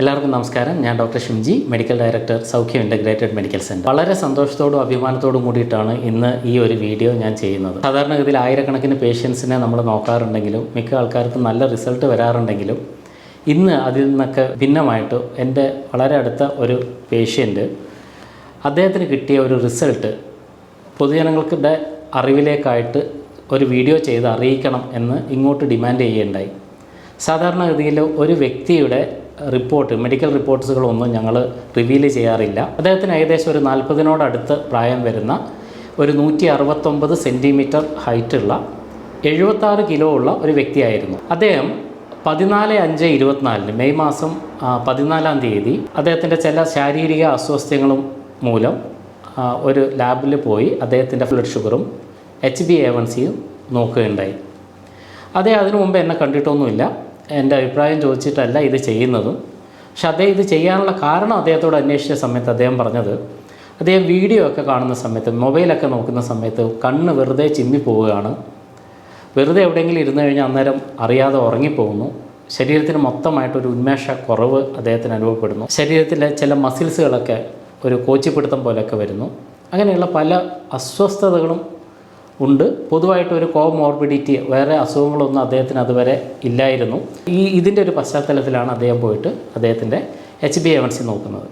എല്ലാവർക്കും നമസ്കാരം. ഞാൻ ഡോക്ടർ ഷിംജി, മെഡിക്കൽ ഡയറക്ടർ സൗഖ്യം ഇൻ്റഗ്രേറ്റഡ് മെഡിക്കൽ സെൻ്റർ. വളരെ സന്തോഷത്തോടും അഭിമാനത്തോടും കൂടിയിട്ടാണ് ഇന്ന് ഈ ഒരു വീഡിയോ ഞാൻ ചെയ്യുന്നത്. സാധാരണഗതിയിൽ ആയിരക്കണക്കിന് പേഷ്യൻസിനെ നമ്മൾ നോക്കാറുണ്ടെങ്കിലും മിക്ക ആൾക്കാർക്കും നല്ല റിസൾട്ട് വരാറുണ്ടെങ്കിലും ഇന്ന് അതിൽ നിന്നൊക്കെ ഭിന്നമായിട്ട് എൻ്റെ വളരെ അടുത്ത ഒരു പേഷ്യൻ്റ്, അദ്ദേഹത്തിന് കിട്ടിയ ഒരു റിസൾട്ട് പൊതുജനങ്ങളുടെ അറിവിലേക്കായിട്ട് ഒരു വീഡിയോ ചെയ്ത് അറിയിക്കണം എന്ന് ഇങ്ങോട്ട് ഡിമാൻഡ് ചെയ്യുകയുണ്ടായി. സാധാരണഗതിയിൽ ഒരു വ്യക്തിയുടെ മെഡിക്കൽ റിപ്പോർട്ട്സുകളൊന്നും ഞങ്ങൾ റിവീൽ ചെയ്യാറില്ല. അദ്ദേഹത്തിന് ഏകദേശം ഒരു 40-നോടടുത്ത് പ്രായം വരുന്ന ഒരു 169 സെൻറ്റിമീറ്റർ ഹൈറ്റുള്ള 76 കിലോ ഉള്ള ഒരു വ്യക്തിയായിരുന്നു. അദ്ദേഹം 14/5/24 മെയ് മാസം 14-ാം തീയതി അദ്ദേഹത്തിൻ്റെ ചില ശാരീരിക അസ്വസ്ഥങ്ങളും മൂലം ഒരു ലാബിൽ പോയി അദ്ദേഹത്തിൻ്റെ ബ്ലഡ് ഷുഗറും HbA1cയും നോക്കുകയുണ്ടായി. അദ്ദേഹം അതിനു മുമ്പ് എന്നെ കണ്ടിട്ടൊന്നുമില്ല, എൻ്റെ അഭിപ്രായം ചോദിച്ചിട്ടല്ല ഇത് ചെയ്യുന്നതും. പക്ഷെ അദ്ദേഹം ഇത് ചെയ്യാനുള്ള കാരണം അദ്ദേഹത്തോട് അന്വേഷിച്ച സമയത്ത് അദ്ദേഹം പറഞ്ഞത്, അദ്ദേഹം വീഡിയോ ഒക്കെ കാണുന്ന സമയത്ത്, മൊബൈലൊക്കെ നോക്കുന്ന സമയത്ത് കണ്ണ് വെറുതെ ചിമ്മിപ്പോവുകയാണ്, വെറുതെ എവിടെയെങ്കിലും ഇരുന്ന് കഴിഞ്ഞാൽ അന്നേരം അറിയാതെ ഉറങ്ങിപ്പോകുന്നു, ശരീരത്തിന് മൊത്തമായിട്ടൊരു ഉന്മേഷക്കുറവ് അദ്ദേഹത്തിന് അനുഭവപ്പെടുന്നു, ശരീരത്തിലെ ചില മസിൽസുകളൊക്കെ ഒരു കോച്ചിപ്പിടുത്തം പോലെയൊക്കെ വരുന്നു, അങ്ങനെയുള്ള പല അസ്വസ്ഥതകളും ഉണ്ട്. പൊതുവായിട്ട് ഒരു കോമോർബിഡിറ്റി, വേറെ അസുഖങ്ങളൊന്നും അദ്ദേഹത്തിന് അതുവരെ ഇല്ലായിരുന്നു. ഇതിൻ്റെ ഒരു പശ്ചാത്തലത്തിലാണ് അദ്ദേഹം പോയിട്ട് അദ്ദേഹത്തിൻ്റെ HbA1c നോക്കുന്നത്.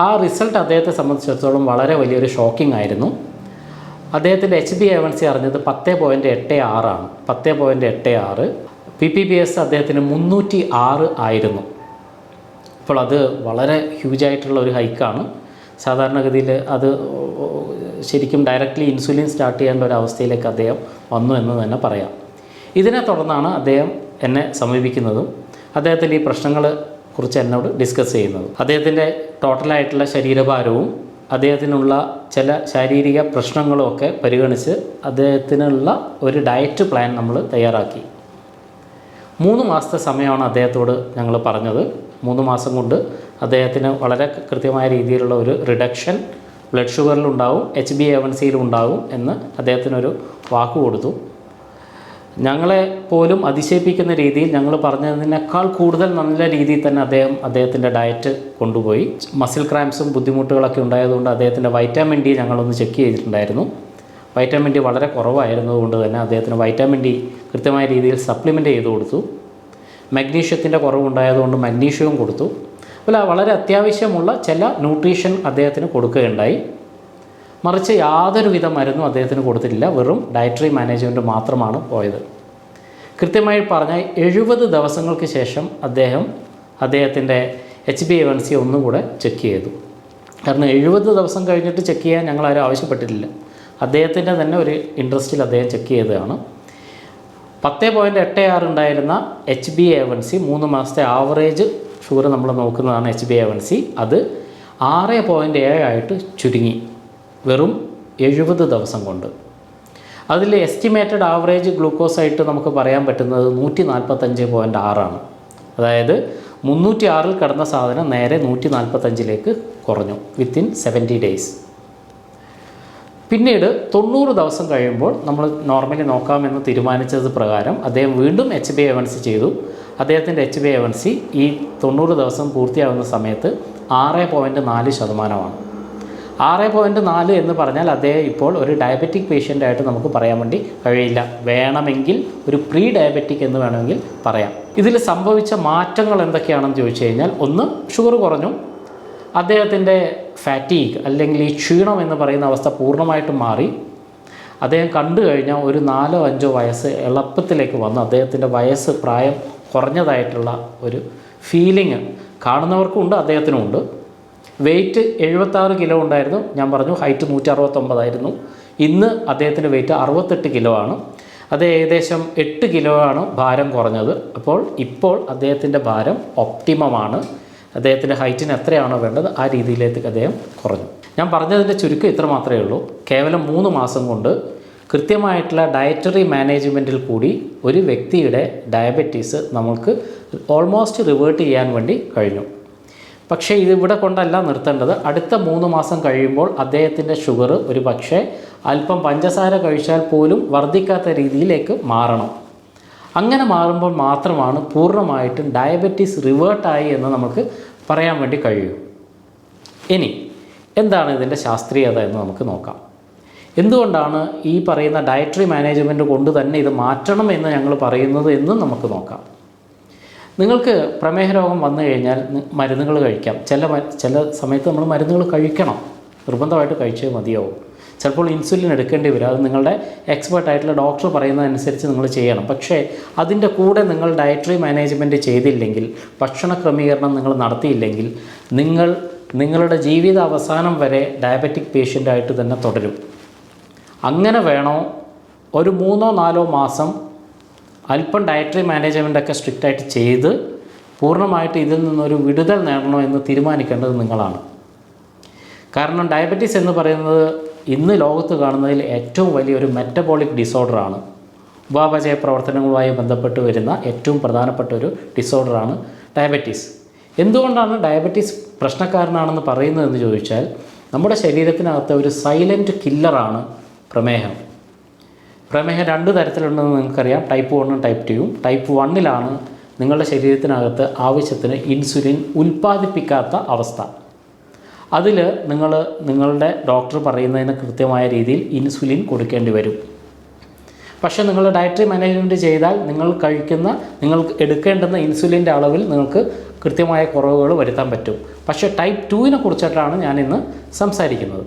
ആ റിസൾട്ട് അദ്ദേഹത്തെ സംബന്ധിച്ചിടത്തോളം വളരെ വലിയൊരു ഷോക്കിംഗ് ആയിരുന്നു. അദ്ദേഹത്തിൻ്റെ HbA1c അറിഞ്ഞത് 10.86 ആണ്. 10.86 ppbs അദ്ദേഹത്തിന് 306 ആയിരുന്നു. അപ്പോൾ അത് വളരെ ഹ്യൂജായിട്ടുള്ള ഒരു ഹൈക്കാണ്. സാധാരണഗതിയിൽ അത് ശരിക്കും ഡയറക്റ്റ്ലി ഇൻസുലിൻ സ്റ്റാർട്ട് ചെയ്യേണ്ട ഒരു അവസ്ഥയിലേക്ക് അദ്ദേഹം വന്നു എന്ന് തന്നെ പറയാം. ഇതിനെ തുടർന്നാണ് അദ്ദേഹം എന്നെ സമീപിക്കുന്നതും അദ്ദേഹത്തിൻ്റെ ഈ പ്രശ്നങ്ങളെ കുറിച്ച് എന്നോട് ഡിസ്കസ് ചെയ്യുന്നതും. അദ്ദേഹത്തിൻ്റെ ടോട്ടലായിട്ടുള്ള ശരീരഭാരവും അദ്ദേഹത്തിനുള്ള ചില ശാരീരിക പ്രശ്നങ്ങളും ഒക്കെ പരിഗണിച്ച് അദ്ദേഹത്തിനുള്ള ഒരു ഡയറ്റ് പ്ലാൻ നമ്മൾ തയ്യാറാക്കി. 3 മാസത്തെ സമയമാണ് അദ്ദേഹത്തോട് ഞങ്ങൾ പറഞ്ഞത്. 3 മാസം കൊണ്ട് അദ്ദേഹത്തിന് വളരെ കൃത്യമായ രീതിയിലുള്ള ഒരു റിഡക്ഷൻ ബ്ലഡ് ഷുഗറിലുണ്ടാവും, HbA1cയിലും ഉണ്ടാവും എന്ന് അദ്ദേഹത്തിനൊരു വാക്ക് കൊടുത്തു. ഞങ്ങളെ പോലും അതിശയിപ്പിക്കുന്ന രീതിയിൽ ഞങ്ങൾ പറഞ്ഞതിനേക്കാൾ കൂടുതൽ നല്ല രീതിയിൽ തന്നെ അദ്ദേഹത്തിൻ്റെ ഡയറ്റ് കൊണ്ടുപോയി. മസിൽ ക്രാംസും ബുദ്ധിമുട്ടുകളൊക്കെ ഉണ്ടായതുകൊണ്ട് അദ്ദേഹത്തിൻ്റെ വൈറ്റാമിൻ ഡി ഞങ്ങളൊന്ന് ചെക്ക് ചെയ്തിട്ടുണ്ടായിരുന്നു. വൈറ്റാമിൻ ഡി വളരെ കുറവായിരുന്നതുകൊണ്ട് തന്നെ അദ്ദേഹത്തിന് വൈറ്റാമിൻ ഡി കൃത്യമായ രീതിയിൽ സപ്ലിമെൻ്റ് ചെയ്ത് കൊടുത്തു. മഗ്നീഷ്യത്തിൻ്റെ കുറവുണ്ടായതുകൊണ്ട് മഗ്നീഷ്യവും കൊടുത്തു. അപ്പോൾ വളരെ അത്യാവശ്യമുള്ള ചില ന്യൂട്രീഷൻ അദ്ദേഹത്തിന് കൊടുക്കുകയുണ്ടായി. മറിച്ച് യാതൊരുവിധ മരുന്നും അദ്ദേഹത്തിന് കൊടുത്തിട്ടില്ല. വെറും ഡയറ്ററി മാനേജ്മെൻറ്റ് മാത്രമാണ് പോയത്. കൃത്യമായി പറഞ്ഞാൽ 70 ദിവസങ്ങൾക്ക് ശേഷം അദ്ദേഹത്തിൻ്റെ HbA1c ഒന്നും കൂടെ ചെക്ക് ചെയ്തു. കാരണം 70 ദിവസം കഴിഞ്ഞിട്ട് ചെക്ക് ചെയ്യാൻ ഞങ്ങളാരും ആവശ്യപ്പെട്ടിട്ടില്ല. അദ്ദേഹത്തിൻ്റെ തന്നെ ഒരു ഇൻട്രസ്റ്റിൽ അദ്ദേഹം ചെക്ക് ചെയ്തതാണ്. 10.86 ഉണ്ടായിരുന്ന HbA1c 3 മാസത്തെ ആവറേജ് ഷുഗർ നമ്മൾ നോക്കുന്നതാണ് HbA1c. അത് 6.7 ആയിട്ട് ചുരുങ്ങി വെറും 70 ദിവസം കൊണ്ട്. അതിൽ എസ്റ്റിമേറ്റഡ് ആവറേജ് ഗ്ലൂക്കോസായിട്ട് നമുക്ക് പറയാൻ പറ്റുന്നത് 145.6 ആണ്. അതായത് 306-ൽ കിടന്ന സാധനം നേരെ 145-ലേക്ക് കുറഞ്ഞു വിത്തിൻ 70 ഡേയ്സ്. പിന്നീട് 90 ദിവസം കഴിയുമ്പോൾ നമ്മൾ നോർമലി നോക്കാമെന്ന് തീരുമാനിച്ചത് പ്രകാരം അദ്ദേഹം വീണ്ടും HbA1c ചെയ്തു. അദ്ദേഹത്തിൻ്റെ HbA1c ഈ 90 ദിവസം പൂർത്തിയാവുന്ന സമയത്ത് 6.4%. 6.4 എന്ന് പറഞ്ഞാൽ അദ്ദേഹം ഇപ്പോൾ ഒരു ഡയബറ്റിക് പേഷ്യൻ്റായിട്ട് നമുക്ക് പറയാൻ വേണ്ടി കഴിയില്ല. വേണമെങ്കിൽ ഒരു പ്രീ ഡയബറ്റിക് എന്ന് വേണമെങ്കിൽ പറയാം. ഇതിൽ സംഭവിച്ച മാറ്റങ്ങൾ എന്തൊക്കെയാണെന്ന് ചോദിച്ചു കഴിഞ്ഞാൽ, ഒന്ന്, ഷുഗർ കുറഞ്ഞു. അദ്ദേഹത്തിൻ്റെ ഫാറ്റീഗ് അല്ലെങ്കിൽ ഈ ക്ഷീണം എന്ന് പറയുന്ന അവസ്ഥ പൂർണ്ണമായിട്ടും മാറി. അദ്ദേഹം കണ്ടു കഴിഞ്ഞാൽ ഒരു 4-5 വയസ്സ് എളുപ്പത്തിലേക്ക് വന്ന് അദ്ദേഹത്തിൻ്റെ പ്രായം കുറഞ്ഞതായിട്ടുള്ള ഒരു ഫീലിംഗ് കാണുന്നവർക്കും ഉണ്ട്, അദ്ദേഹത്തിനും ഉണ്ട്. വെയ്റ്റ് 76 കിലോ ഉണ്ടായിരുന്നു. ഞാൻ പറഞ്ഞു ഹൈറ്റ് 169 ആയിരുന്നു. ഇന്ന് അദ്ദേഹത്തിൻ്റെ വെയ്റ്റ് 68 കിലോ ആണ്. അത് ഏകദേശം 8 കിലോ ആണ് ഭാരം കുറഞ്ഞത്. ഇപ്പോൾ അദ്ദേഹത്തിൻ്റെ ഭാരം ഒപ്റ്റിമമാണ്. അദ്ദേഹത്തിൻ്റെ ഹൈറ്റിന് എത്രയാണോ വേണ്ടത് ആ രീതിയിലേക്ക് അദ്ദേഹം കുറഞ്ഞു. ഞാൻ പറഞ്ഞതിൻ്റെ ചുരുക്കം ഇത്ര മാത്രമേ ഉള്ളൂ. കേവലം 3 മാസം കൊണ്ട് കൃത്യമായിട്ടുള്ള ഡയറ്ററി മാനേജ്മെൻറ്റിൽ കൂടി ഒരു വ്യക്തിയുടെ ഡയബറ്റീസ് നമുക്ക് ഓൾമോസ്റ്റ് റിവേർട്ട് ചെയ്യാൻ വേണ്ടി കഴിഞ്ഞു. പക്ഷേ ഇതിവിടെ കൊണ്ടല്ല നിർത്തേണ്ടത്. അടുത്ത 3 മാസം കഴിയുമ്പോൾ അദ്ദേഹത്തിൻ്റെ ഷുഗർ ഒരു പക്ഷേ അല്പം പഞ്ചസാര കഴിച്ചാൽ പോലും വർദ്ധിക്കാത്ത രീതിയിലേക്ക് മാറണം. അങ്ങനെ മാറുമ്പോൾ മാത്രമാണ് പൂർണ്ണമായിട്ടും ഡയബറ്റീസ് റിവേർട്ടായി എന്ന് നമുക്ക് പറയാൻ വേണ്ടി കഴിയൂ. ഇനി എന്താണ് ഇതിൻ്റെ ശാസ്ത്രീയത എന്ന് നമുക്ക് നോക്കാം. എന്തുകൊണ്ടാണ് ഈ പറയുന്ന ഡയറ്ററി മാനേജ്മെൻറ്റ് കൊണ്ട് തന്നെ ഇത് മാറ്റണം എന്ന് ഞങ്ങൾ പറയുന്നത് എന്നും നമുക്ക് നോക്കാം. നിങ്ങൾക്ക് പ്രമേഹ രോഗം വന്നു കഴിഞ്ഞാൽ മരുന്നുകൾ കഴിക്കാം. ചില സമയത്ത് നമ്മൾ മരുന്നുകൾ കഴിക്കണം, നിർബന്ധമായിട്ട് കഴിച്ചേ മതിയാവും. ചിലപ്പോൾ ഇൻസുലിൻ എടുക്കേണ്ടി വരും. അത് നിങ്ങളുടെ എക്സ്പേർട്ടായിട്ടുള്ള ഡോക്ടർ പറയുന്നതനുസരിച്ച് നിങ്ങൾ ചെയ്യണം. പക്ഷേ അതിൻ്റെ കൂടെ നിങ്ങൾ ഡയറ്ററി മാനേജ്മെൻറ്റ് ചെയ്തില്ലെങ്കിൽ, ഭക്ഷണ ക്രമീകരണം നിങ്ങൾ നടത്തിയില്ലെങ്കിൽ, നിങ്ങളുടെ ജീവിത അവസാനം വരെ ഡയബറ്റിക് പേഷ്യൻ്റായിട്ട് തന്നെ തുടരും. അങ്ങനെ വേണോ ഒരു 3-4 മാസം അല്പം ഡയറ്ററി മാനേജ്മെൻറ്റൊക്കെ സ്ട്രിക്റ്റായിട്ട് ചെയ്ത് പൂർണ്ണമായിട്ട് ഇതിൽ നിന്നൊരു വിടുതൽ നേടണോ എന്ന് തീരുമാനിക്കേണ്ടത് നിങ്ങളാണ്. കാരണം ഡയബറ്റീസ് എന്ന് പറയുന്നത് ഇന്ന് ലോകത്ത് കാണുന്നതിൽ ഏറ്റവും വലിയൊരു മെറ്റബോളിക് ഡിസോർഡറാണ്. ഉപാപചയ പ്രവർത്തനങ്ങളുമായി ബന്ധപ്പെട്ട് വരുന്ന ഏറ്റവും പ്രധാനപ്പെട്ട ഒരു ഡിസോർഡറാണ് ഡയബറ്റീസ്. എന്തുകൊണ്ടാണ് ഡയബറ്റീസ് പ്രശ്നക്കാരനാണെന്ന് പറയുന്നതെന്ന് ചോദിച്ചാൽ, നമ്മുടെ ശരീരത്തിനകത്ത് ഒരു സൈലൻറ്റ് കില്ലറാണ് പ്രമേഹം. പ്രമേഹം 2 തരത്തിലുണ്ടെന്ന് നിങ്ങൾക്കറിയാം, ടൈപ്പ് 1ഉം ടൈപ്പ് 2ഉം. ടൈപ്പ് 1ലാണ് നിങ്ങളുടെ ശരീരത്തിനകത്ത് ആവശ്യത്തിന് ഇൻസുലിൻ ഉൽപ്പാദിപ്പിക്കാത്ത അവസ്ഥ. അതിൽ നിങ്ങളുടെ ഡോക്ടർ പറയുന്നതിന് കൃത്യമായ രീതിയിൽ ഇൻസുലിൻ കൊടുക്കേണ്ടി വരും. പക്ഷേ നിങ്ങൾ ഡയറ്ററി മാനേജ്മെൻറ്റ് ചെയ്താൽ നിങ്ങൾ എടുക്കേണ്ടുന്ന ഇൻസുലിൻ്റെ അളവിൽ നിങ്ങൾക്ക് കൃത്യമായ കുറവുകൾ വരുത്താൻ പറ്റും. പക്ഷേ ടൈപ്പ് 2നെ കുറിച്ചിട്ടാണ് ഞാനിന്ന് സംസാരിക്കുന്നത്.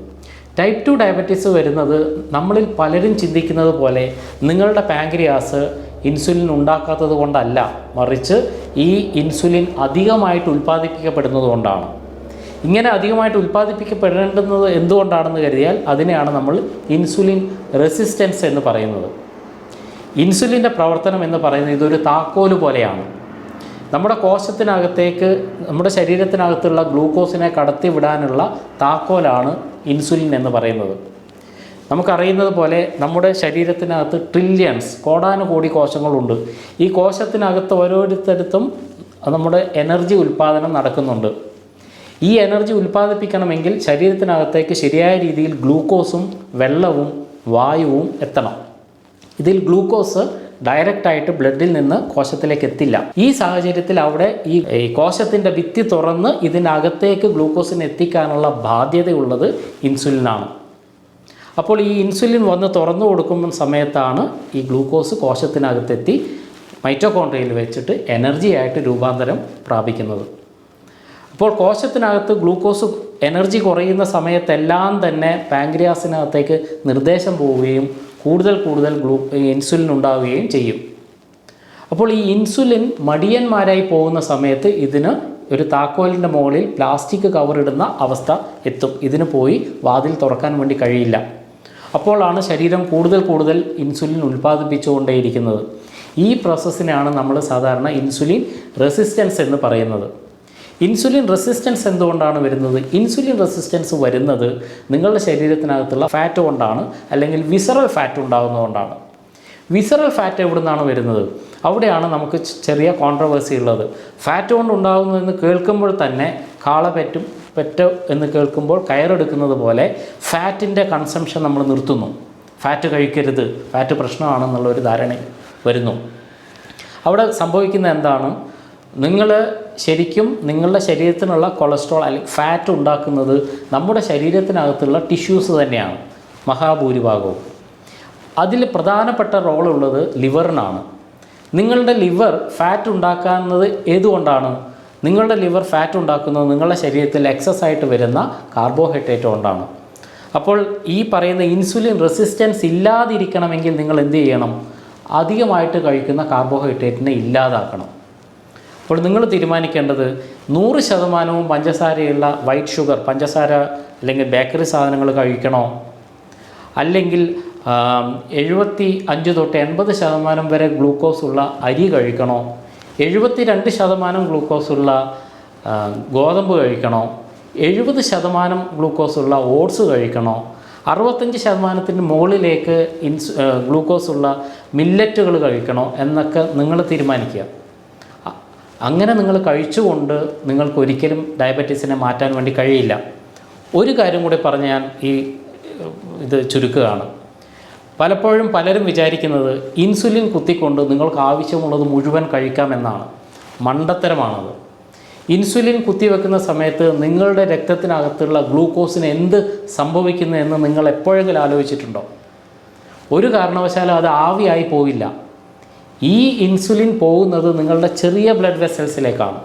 ടൈപ്പ് 2 ഡയബറ്റീസ് വരുന്നത് നമ്മളിൽ പലരും ചിന്തിക്കുന്നത് പോലെ നിങ്ങളുടെ പാൻക്രിയാസ് ഇൻസുലിൻ ഉണ്ടാക്കാത്തത് കൊണ്ടല്ല, മറിച്ച് ഈ ഇൻസുലിൻ അധികമായിട്ട് ഉൽപ്പാദിപ്പിക്കപ്പെടുന്നത് കൊണ്ടാണ്. ഇങ്ങനെ അധികമായിട്ട് ഉൽപ്പാദിപ്പിക്കപ്പെടേണ്ടുന്നത് എന്തുകൊണ്ടാണെന്ന് കരുതിയാൽ അതിനെയാണ് നമ്മൾ ഇൻസുലിൻ റെസിസ്റ്റൻസ് എന്ന് പറയുന്നത്. ഇൻസുലിൻ്റെ പ്രവർത്തനം എന്ന് പറയുന്നത് ഇതൊരു താക്കോല് പോലെയാണ്. നമ്മുടെ കോശത്തിനകത്തേക്ക്, നമ്മുടെ ശരീരത്തിനകത്തുള്ള ഗ്ലൂക്കോസിനെ കടത്തിവിടാനുള്ള താക്കോലാണ് ഇൻസുലിൻ എന്ന് പറയുന്നത്. നമുക്കറിയുന്നത് പോലെ നമ്മുടെ ശരീരത്തിനകത്ത് ട്രില്യൺസ്, കോടാനുകോടി കോശങ്ങളുണ്ട്. ഈ കോശത്തിനകത്ത് ഓരോരുത്തരുത്തും നമ്മുടെ എനർജി ഉൽപ്പാദനം നടക്കുന്നുണ്ട്. ഈ എനർജി ഉൽപ്പാദിപ്പിക്കണമെങ്കിൽ ശരീരത്തിനകത്തേക്ക് ശരിയായ രീതിയിൽ ഗ്ലൂക്കോസും വെള്ളവും വായുവും എത്തണം. ഇതിൽ ഗ്ലൂക്കോസ് ഡയറക്റ്റായിട്ട് ബ്ലഡിൽ നിന്ന് കോശത്തിലേക്ക് എത്തില്ല. ഈ സാഹചര്യത്തിൽ അവിടെ ഈ കോശത്തിൻ്റെ ഭിത്തി തുറന്ന് ഇതിനകത്തേക്ക് ഗ്ലൂക്കോസിന് എത്തിക്കാനുള്ള ബാധ്യതയുള്ളത് ഇൻസുലിനാണ്. അപ്പോൾ ഈ ഇൻസുലിൻ വന്ന് തുറന്നു കൊടുക്കുന്ന സമയത്താണ് ഈ ഗ്ലൂക്കോസ് കോശത്തിനകത്തെത്തി മൈറ്റോകോൺട്രിയയിൽ വെച്ചിട്ട് എനർജിയായിട്ട് രൂപാന്തരം പ്രാപിക്കുന്നത്. അപ്പോൾ കോശത്തിനകത്ത് ഗ്ലൂക്കോസ് എനർജി കുറയുന്ന സമയത്തെല്ലാം തന്നെ പാൻക്രിയാസിനകത്തേക്ക് നിർദ്ദേശം പോവുകയും കൂടുതൽ ഇൻസുലിൻ ഉണ്ടാവുകയും ചെയ്യും. അപ്പോൾ ഈ ഇൻസുലിൻ മടിയന്മാരായി പോകുന്ന സമയത്ത് ഇതിന് ഒരു താക്കോലിൻ്റെ മുകളിൽ പ്ലാസ്റ്റിക് കവറിടുന്ന അവസ്ഥ എത്തും. ഇതിന് പോയി വാതിൽ തുറക്കാൻ വേണ്ടി കഴിയില്ല. അപ്പോഴാണ് ശരീരം കൂടുതൽ ഇൻസുലിൻ ഉൽപ്പാദിപ്പിച്ചുകൊണ്ടേയിരിക്കുന്നത്. ഈ പ്രോസസ്സിനാണ് നമ്മൾ സാധാരണ ഇൻസുലിൻ റെസിസ്റ്റൻസ് എന്ന് പറയുന്നത്. ഇൻസുലിൻ റെസിസ്റ്റൻസ് എന്തുകൊണ്ടാണ് വരുന്നത്? ഇൻസുലിൻ റെസിസ്റ്റൻസ് വരുന്നത് നിങ്ങളുടെ ശരീരത്തിനകത്തുള്ള ഫാറ്റ് കൊണ്ടാണ്, അല്ലെങ്കിൽ വിസറൽ ഫാറ്റ് ഉണ്ടാകുന്നതുകൊണ്ടാണ്. വിസറൽ ഫാറ്റ് എവിടെ നിന്നാണ് വരുന്നത്? അവിടെയാണ് നമുക്ക് ചെറിയ കോൺട്രവേഴ്സി ഉള്ളത്. ഫാറ്റ് കൊണ്ട് ഉണ്ടാകുന്നതെന്ന് കേൾക്കുമ്പോൾ തന്നെ കാള പെറ്റ് എന്ന് കേൾക്കുമ്പോൾ കയറെടുക്കുന്നത് പോലെ ഫാറ്റിൻ്റെ കൺസംഷൻ നമ്മൾ നിർത്തുന്നു. ഫാറ്റ് കഴിക്കരുത്, ഫാറ്റ് പ്രശ്നമാണെന്നുള്ളൊരു ധാരണ വരുന്നു. അവിടെ സംഭവിക്കുന്ന എന്താണ്? ശരിക്കും നിങ്ങളുടെ ശരീരത്തിനുള്ള കൊളസ്ട്രോൾ അല്ലെങ്കിൽ ഫാറ്റ് ഉണ്ടാക്കുന്നത് നമ്മുടെ ശരീരത്തിനകത്തുള്ള ടിഷ്യൂസ് തന്നെയാണ് മഹാഭൂരിഭാഗവും. അതിൽ പ്രധാനപ്പെട്ട റോളുള്ളത് ലിവറിനാണ്. നിങ്ങളുടെ ലിവർ ഫാറ്റ് ഉണ്ടാക്കുന്നത് ഏതുകൊണ്ടാണ്? നിങ്ങളുടെ ലിവർ ഫാറ്റ് ഉണ്ടാക്കുന്നത് നിങ്ങളുടെ ശരീരത്തിൽ എക്സസ് ആയിട്ട് വരുന്ന കാർബോഹൈഡ്രേറ്റ് കൊണ്ടാണ്. അപ്പോൾ ഈ പറയുന്ന ഇൻസുലിൻ റെസിസ്റ്റൻസ് ഇല്ലാതിരിക്കണമെങ്കിൽ നിങ്ങൾ എന്ത് ചെയ്യണം? അധികമായിട്ട് കഴിക്കുന്ന കാർബോഹൈഡ്രേറ്റിനെ ഇല്ലാതാക്കണം. അപ്പോൾ നിങ്ങൾ തീരുമാനിക്കേണ്ടത് 100% പഞ്ചസാരയുള്ള വൈറ്റ് ഷുഗർ, പഞ്ചസാര അല്ലെങ്കിൽ ബേക്കറി സാധനങ്ങൾ കഴിക്കണോ, അല്ലെങ്കിൽ 75 തൊട്ട് 80% വരെ ഗ്ലൂക്കോസ് ഉള്ള അരി കഴിക്കണോ, 72% ഗ്ലൂക്കോസ് ഉള്ള ഗോതമ്പ് കഴിക്കണോ, 70% ഗ്ലൂക്കോസ് ഉള്ള ഓട്സ് കഴിക്കണോ, 65% മുകളിലേക്ക് ഗ്ലൂക്കോസ് ഉള്ള മില്ലറ്റുകൾ കഴിക്കണോ എന്നൊക്കെ നിങ്ങൾ തീരുമാനിക്കുക. അങ്ങനെ നിങ്ങൾ കഴിച്ചുകൊണ്ട് നിങ്ങൾക്കൊരിക്കലും ഡയബറ്റീസിനെ മാറ്റാൻ വേണ്ടി കഴിയില്ല. ഒരു കാര്യം കൂടി പറഞ്ഞ് ഞാൻ ഇത് ചുരുക്കുകയാണ്. പലപ്പോഴും പലരും വിചാരിക്കുന്നത് ഇൻസുലിൻ കുത്തിക്കൊണ്ട് നിങ്ങൾക്ക് ആവശ്യമുള്ളത് മുഴുവൻ കഴിക്കാമെന്നാണ്. മണ്ടത്തരമാണത്. ഇൻസുലിൻ കുത്തിവെക്കുന്ന സമയത്ത് നിങ്ങളുടെ രക്തത്തിനകത്തുള്ള ഗ്ലൂക്കോസിന് എന്ത് സംഭവിക്കുന്നു എന്ന് നിങ്ങൾ എപ്പോഴെങ്കിലും ആലോചിച്ചിട്ടുണ്ടോ? ഒരു കാരണവശാലും അത് ആവിയായി പോവില്ല. ഈ ഇൻസുലിൻ പോകുന്നത് നിങ്ങളുടെ ചെറിയ ബ്ലഡ് വെസൽസിലേക്കാണ്.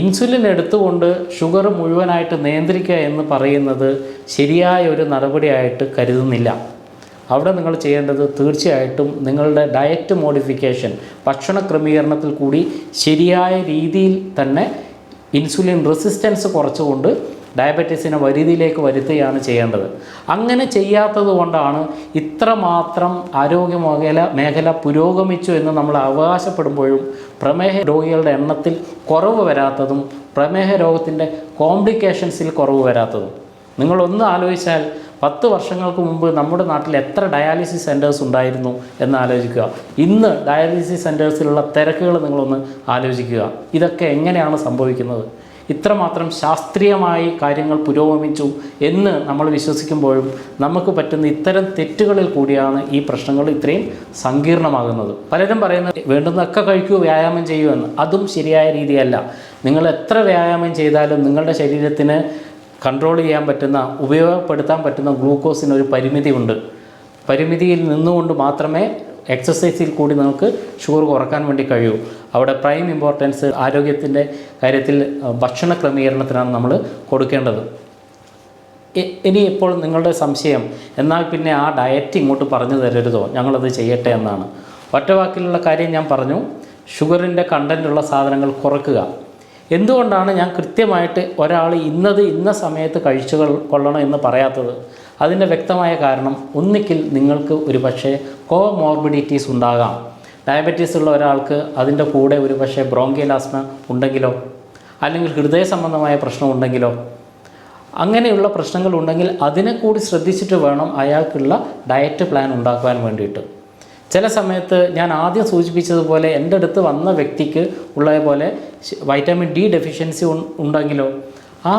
ഇൻസുലിൻ എടുത്തുകൊണ്ട് ഷുഗർ മുഴുവനായിട്ട് നിയന്ത്രിക്കുക എന്ന് പറയുന്നത് ശരിയായ ഒരു നടപടിയായിട്ട് കരുതുന്നില്ല. അവിടെ നിങ്ങൾ ചെയ്യേണ്ടത് തീർച്ചയായിട്ടും നിങ്ങളുടെ ഡയറ്റ് മോഡിഫിക്കേഷൻ, ഭക്ഷണ ക്രമീകരണത്തിൽ കൂടി ശരിയായ രീതിയിൽ തന്നെ ഇൻസുലിൻ റെസിസ്റ്റൻസ് കുറച്ചുകൊണ്ട് ഡയബറ്റീസിനെ പരിധിയിലേക്ക് വരുത്തുകയാണ് ചെയ്യേണ്ടത്. അങ്ങനെ ചെയ്യാത്തത് കൊണ്ടാണ് ഇത്രമാത്രം ആരോഗ്യ മേഖല പുരോഗമിച്ചു എന്ന് നമ്മൾ അവകാശപ്പെടുമ്പോഴും പ്രമേഹ രോഗികളുടെ എണ്ണത്തിൽ കുറവ് വരാത്തതും പ്രമേഹ രോഗത്തിൻ്റെ കോംപ്ലിക്കേഷൻസിൽ കുറവ് വരാത്തതും. നിങ്ങളൊന്ന് ആലോചിച്ചാൽ 10 വർഷങ്ങൾക്ക് മുമ്പ് നമ്മുടെ നാട്ടിൽ എത്ര ഡയാലിസിസ് സെൻറ്റേഴ്സ് ഉണ്ടായിരുന്നു എന്ന് ആലോചിക്കുക. ഇന്ന് ഡയാലിസിസ് സെൻറ്റേഴ്സിലുള്ള തിരക്കുകൾ നിങ്ങളൊന്ന് ആലോചിക്കുക. ഇതൊക്കെ എങ്ങനെയാണ് സംഭവിക്കുന്നത്? ഇത്രമാത്രം ശാസ്ത്രീയമായി കാര്യങ്ങൾ പുരോഗമിച്ചു എന്ന് നമ്മൾ വിശ്വസിക്കുമ്പോഴും നമുക്ക് പറ്റുന്ന ഇത്തരം തെറ്റുകളിൽ കൂടിയാണ് ഈ പ്രശ്നങ്ങൾ ഇത്രയും സങ്കീർണമാകുന്നത്. പലരും പറയുന്നത് വേണ്ടുന്നതൊക്കെ കഴിക്കൂ, വ്യായാമം ചെയ്യൂ എന്ന്. അതും ശരിയായ രീതിയല്ല. നിങ്ങൾ എത്ര വ്യായാമം ചെയ്താലും നിങ്ങളുടെ ശരീരത്തിന് കൺട്രോൾ ചെയ്യാൻ പറ്റുന്ന, ഉപയോഗപ്പെടുത്താൻ പറ്റുന്ന ഗ്ലൂക്കോസിന് ഒരു പരിമിതിയുണ്ട്. പരിമിതിയിൽ നിന്നുകൊണ്ട് മാത്രമേ എക്സസൈസിൽ കൂടി നമുക്ക് ഷുഗർ കുറക്കാൻ വേണ്ടി കഴിയൂ. അവിടെ പ്രൈം ഇമ്പോർട്ടൻസ് ആരോഗ്യത്തിൻ്റെ കാര്യത്തിൽ ഭക്ഷണ ക്രമീകരണത്തിനാണ് നമ്മൾ കൊടുക്കേണ്ടത്. ഇനി ഇപ്പോൾ നിങ്ങളുടെ സംശയം, എന്നാൽ പിന്നെ ആ ഡയറ്റ് ഇങ്ങോട്ട് പറഞ്ഞു തരരുതോ, ഞങ്ങളത് ചെയ്യട്ടെ എന്നാണ്. ഒറ്റ വാക്കിലുള്ള കാര്യം ഞാൻ പറഞ്ഞു. ഷുഗറിൻ്റെ കണ്ടൻറ്റുള്ള സാധനങ്ങൾ കുറയ്ക്കുക. എന്തുകൊണ്ടാണ് ഞാൻ കൃത്യമായിട്ട് ഒരാൾ ഇന്ന സമയത്ത് കഴിച്ചു കൊള്ളണം എന്ന് പറയാത്തത്? അതിൻ്റെ വ്യക്തമായ കാരണം, ഒന്നിക്കിൽ നിങ്ങൾക്ക് ഒരു പക്ഷേ കോമോർബിഡിറ്റീസ് ഉണ്ടാകാം. ഡയബറ്റീസ് ഉള്ള ഒരാൾക്ക് അതിൻ്റെ കൂടെ ഒരു പക്ഷേ ബ്രോങ്കിയൽ ആസ്മ ഉണ്ടെങ്കിലോ, അല്ലെങ്കിൽ ഹൃദയ സംബന്ധമായ പ്രശ്നം ഉണ്ടെങ്കിലോ, അങ്ങനെയുള്ള പ്രശ്നങ്ങൾ ഉണ്ടെങ്കിൽ അതിനെ കൂടി ശ്രദ്ധിച്ചിട്ട് വേണം അയാൾക്കുള്ള ഡയറ്റ് പ്ലാൻ ഉണ്ടാക്കുവാൻ വേണ്ടിയിട്ട്. ചില സമയത്ത് ഞാൻ ആദ്യം സൂചിപ്പിച്ചതുപോലെ എൻ്റെ അടുത്ത് വന്ന വ്യക്തിക്ക് ഉള്ളതുപോലെ വൈറ്റമിൻ ഡി ഡെഫിഷ്യൻസി ഉണ്ടെങ്കിലോ, ആ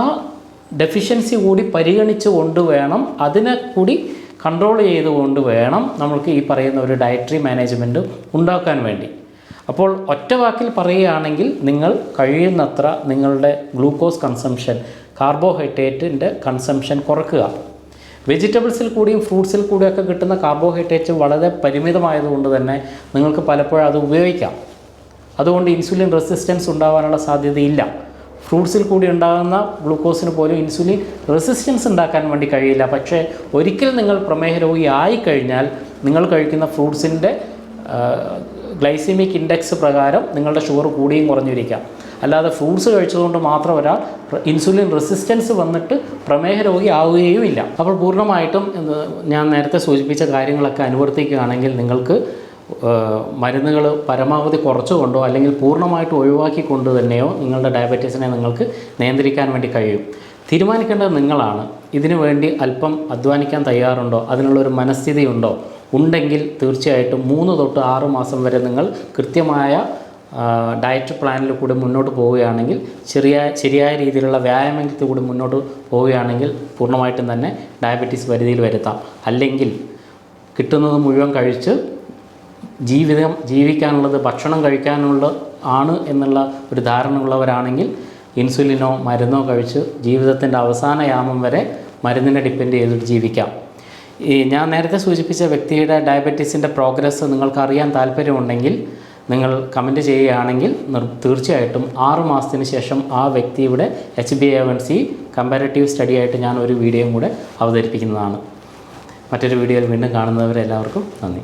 ഡെഫിഷ്യൻസി കൂടി പരിഗണിച്ച് കൊണ്ട് വേണം, അതിനെ കൂടി കൺട്രോൾ ചെയ്തുകൊണ്ട് വേണം നമ്മൾക്ക് ഈ പറയുന്ന ഒരു ഡയറ്ററി മാനേജ്മെൻറ്റ് ഉണ്ടാക്കാൻ വേണ്ടി. അപ്പോൾ ഒറ്റ വാക്കിൽ പറയുകയാണെങ്കിൽ, നിങ്ങൾ കഴിയുന്നത്ര നിങ്ങളുടെ ഗ്ലൂക്കോസ് കൺസംഷൻ, കാർബോഹൈഡ്രേറ്റിൻ്റെ കൺസംഷൻ കുറയ്ക്കുക. വെജിറ്റബിൾസിൽ കൂടിയും ഫ്രൂട്ട്സിൽ കൂടിയൊക്കെ കിട്ടുന്ന കാർബോഹൈഡ്രേറ്റ് വളരെ പരിമിതമായതുകൊണ്ട് തന്നെ നിങ്ങൾക്ക് പലപ്പോഴും അത് ഉപയോഗിക്കാം. അതുകൊണ്ട് ഇൻസുലിൻ റെസിസ്റ്റൻസ് ഉണ്ടാകാനുള്ള സാധ്യതയില്ല. ഫ്രൂട്ട്സിൽ കൂടി ഉണ്ടാകുന്ന ഗ്ലൂക്കോസിന് പോലും ഇൻസുലിൻ റെസിസ്റ്റൻസ് ഉണ്ടാക്കാൻ വേണ്ടി കഴിയില്ല. പക്ഷേ ഒരിക്കൽ നിങ്ങൾ പ്രമേഹ രോഗി ആയിക്കഴിഞ്ഞാൽ നിങ്ങൾ കഴിക്കുന്ന ഫ്രൂട്ട്സിൻ്റെ ഗ്ലൈസിമിക് ഇൻഡെക്സ് പ്രകാരം നിങ്ങളുടെ ഷുഗർ കൂടിയും കുറഞ്ഞിരിക്കാം. അല്ലാതെ ഫ്രൂട്ട്സ് കഴിച്ചതുകൊണ്ട് മാത്രം ഒരാൾ ഇൻസുലിൻ റെസിസ്റ്റൻസ് വന്നിട്ട് പ്രമേഹ രോഗി ആവുകയും ഇല്ല. അപ്പോൾ പൂർണ്ണമായിട്ടും ഞാൻ നേരത്തെ സൂചിപ്പിച്ച കാര്യങ്ങളൊക്കെ അനുവർത്തിക്കുകയാണെങ്കിൽ നിങ്ങൾക്ക് മരുന്നുകൾ പരമാവധി കുറച്ചുകൊണ്ടോ അല്ലെങ്കിൽ പൂർണ്ണമായിട്ട് ഒഴിവാക്കിക്കൊണ്ട് തന്നെയോ നിങ്ങളുടെ ഡയബറ്റീസിനെ നിങ്ങൾക്ക് നിയന്ത്രിക്കാൻ വേണ്ടി കഴിയും. തീരുമാനിക്കേണ്ടത് നിങ്ങളാണ്. ഇതിനു വേണ്ടി അല്പം അധ്വാനിക്കാൻ തയ്യാറുണ്ടോ, അതിനുള്ളൊരു മനസ്ഥിതി ഉണ്ടോ? ഉണ്ടെങ്കിൽ തീർച്ചയായിട്ടും 3 തൊട്ട് 6 മാസം വരെ നിങ്ങൾ കൃത്യമായ ഡയറ്റ് പ്ലാനിൽ കൂടി മുന്നോട്ട് പോവുകയാണെങ്കിൽ, ശരിയായ രീതിയിലുള്ള വ്യായാമത്തിൽ കൂടി മുന്നോട്ട് പോവുകയാണെങ്കിൽ പൂർണ്ണമായിട്ടും തന്നെ ഡയബറ്റീസ് പരിധിയിൽ വരുത്താം. അല്ലെങ്കിൽ കിട്ടുന്നത് മുഴുവൻ കഴിച്ച് ജീവിക്കാനുള്ളത് ഭക്ഷണം കഴിക്കാനുള്ള ആണ് എന്നുള്ള ഒരു ധാരണ ഉള്ളവരാണെങ്കിൽ ഇൻസുലിനോ മരുന്നോ കഴിച്ച് ജീവിതത്തിൻ്റെ അവസാന യാമം വരെ മരുന്നിനെ ഡിപ്പെൻഡ് ചെയ്തിട്ട് ജീവിക്കാം. ഞാൻ നേരത്തെ സൂചിപ്പിച്ച വ്യക്തിയുടെ ഡയബറ്റീസിൻ്റെ പ്രോഗ്രസ് നിങ്ങൾക്ക് അറിയാൻ താല്പര്യമുണ്ടെങ്കിൽ നിങ്ങൾ കമൻറ്റ് ചെയ്യുകയാണെങ്കിൽ തീർച്ചയായിട്ടും 6 മാസത്തിന് ശേഷം ആ വ്യക്തിയുടെ HbA1c കമ്പാരിറ്റീവ് സ്റ്റഡി ആയിട്ട് ഞാൻ ഒരു വീഡിയോയും കൂടെ അവതരിപ്പിക്കുന്നതാണ്. മറ്റൊരു വീഡിയോയിൽ വീണ്ടും കാണുന്നവരെല്ലാവർക്കും നന്ദി.